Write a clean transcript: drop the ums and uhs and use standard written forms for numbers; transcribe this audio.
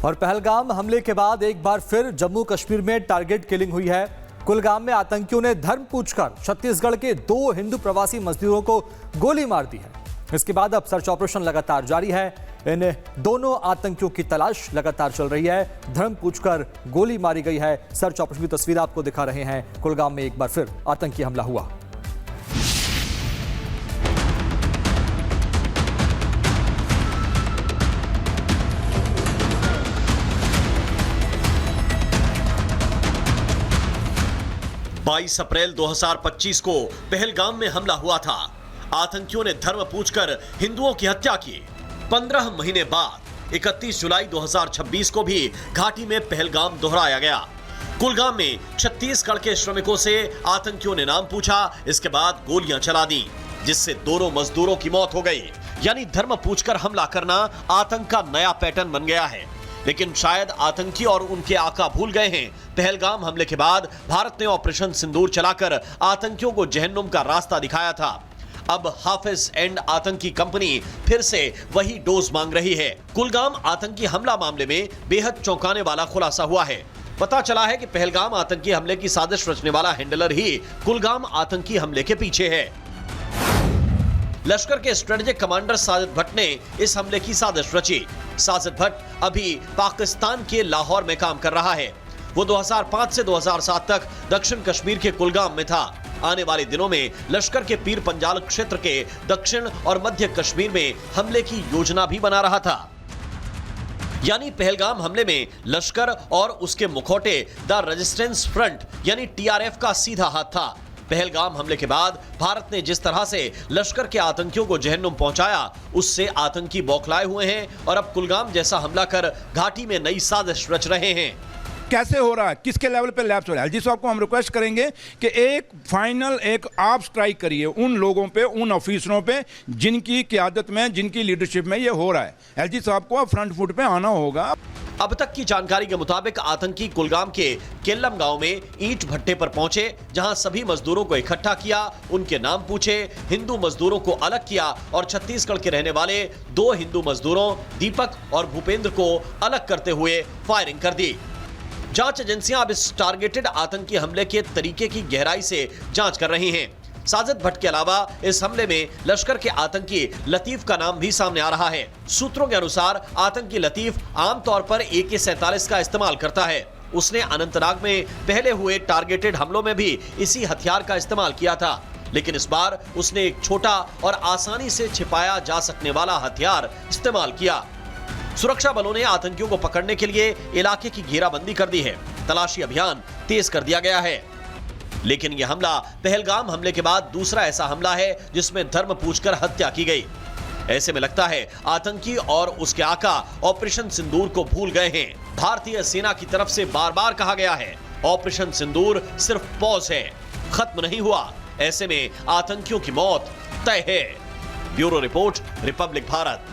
और पहलगाम हमले के बाद एक बार फिर जम्मू कश्मीर में टारगेट किलिंग हुई है। कुलगाम में आतंकियों ने धर्म पूछकर छत्तीसगढ़ के 2 हिंदू प्रवासी मजदूरों को गोली मार दी है। इसके बाद अब सर्च ऑपरेशन लगातार जारी है। इन दोनों आतंकियों की तलाश लगातार चल रही है। धर्म पूछकर गोली मारी गई है। सर्च ऑपरेशन की तस्वीर आपको दिखा रहे हैं। कुलगाम में एक बार फिर आतंकी हमला हुआ। बाईस अप्रैल 2025 को पहलगाम में हमला हुआ था। आतंकियों ने धर्म पूछकर हिंदुओं की हत्या की। 15 महीने बाद 31 जुलाई 2026 को भी घाटी में पहलगाम दोहराया गया। कुलगाम में छत्तीसगढ़ के श्रमिकों से आतंकियों ने नाम पूछा। इसके बाद गोलियां चला दी, जिससे दोनों मजदूरों की मौत हो गई। यानी धर्म पूछकर हमला करना आतंक का नया पैटर्न बन गया है। लेकिन शायद आतंकी और उनके आका भूल गए हैं, पहलगाम हमले के बाद भारत ने ऑपरेशन सिंदूर चलाकर आतंकियों को जहन्नुम का रास्ता दिखाया था। अब हाफिज एंड आतंकी कंपनी फिर से वही डोज मांग रही है। कुलगाम आतंकी हमला मामले में बेहद चौंकाने वाला खुलासा हुआ है। पता चला है कि पहलगाम आतंकी हमले की साजिश रचने वाला हैंडलर ही कुलगाम आतंकी हमले के पीछे है। लश्कर के स्ट्रेटेजिक कमांडर साजिद भट्ट ने इस हमले की साजिश रची। साजिद भट्ट अभी पाकिस्तान के लाहौर में काम कर रहा है। वो 2005 से 2007 तक दक्षिण कश्मीर के कुलगाम में था। आने वाले दिनों में लश्कर के पीर पंजाल क्षेत्र के दक्षिण और मध्य कश्मीर में हमले की योजना भी बना रहा था। यानी पहलगाम हमले में लश्कर और उसके मुखौटे द रेजिस्टेंस फ्रंट यानी टीआरएफ का सीधा हाथ था। पहलगाम हमले के बाद भारत ने जिस तरह से लश्कर के आतंकियों को जहन्नुम पहुंचाया, उससे आतंकी बौखलाए हुए हैं और अब कुलगाम जैसा हमला कर घाटी में नई साजिश रच रहे हैं। कैसे हो रहा है, किसके लेवल पे लैप्स हो रहा है। एलजी साहब को हम रिक्वेस्ट करेंगे कि एक फाइनल आप स्ट्राइक करिए उन लोगों पे, उन ऑफिसरों पे जिनकी क़यादत में, जिनकी लीडरशिप में ये हो रहा है। एलजी साहब को फ्रंट फुट पे आना होगा। अब तक की जानकारी के मुताबिक आतंकी कुलगाम के केल्लम गांव में ईंट भट्टे पर पहुंचे, जहां सभी मजदूरों को इकट्ठा किया, उनके नाम पूछे, हिंदू मजदूरों को अलग किया और छत्तीसगढ़ के रहने वाले 2 हिंदू मजदूरों दीपक और भूपेंद्र को अलग करते हुए फायरिंग कर दी। जांच एजेंसियां अब इस टारगेटेड आतंकी हमले के तरीके की गहराई से जांच कर रही हैं। साजिद भट्ट के अलावा इस हमले में लश्कर के आतंकी लतीफ का नाम भी सामने आ रहा है। सूत्रों के अनुसार आतंकी लतीफ आमतौर पर AK-47 का इस्तेमाल करता है। उसने अनंतनाग में पहले हुए टारगेटेड हमलों में भी इसी हथियार का इस्तेमाल किया था, लेकिन इस बार उसने एक छोटा और आसानी से छिपाया जा सकने वाला हथियार इस्तेमाल किया। सुरक्षा बलों ने आतंकियों को पकड़ने के लिए इलाके की घेराबंदी कर दी है। तलाशी अभियान तेज कर दिया गया है। लेकिन यह हमला पहलगाम हमले के बाद दूसरा ऐसा हमला है जिसमें धर्म पूछकर हत्या की गई। ऐसे में लगता है आतंकी और उसके आका ऑपरेशन सिंदूर को भूल गए हैं। भारतीय सेना की तरफ से बार-बार कहा गया है, ऑपरेशन सिंदूर सिर्फ पॉज है, खत्म नहीं हुआ। ऐसे में आतंकियों की मौत तय है। Bureau report, Republic Bharat.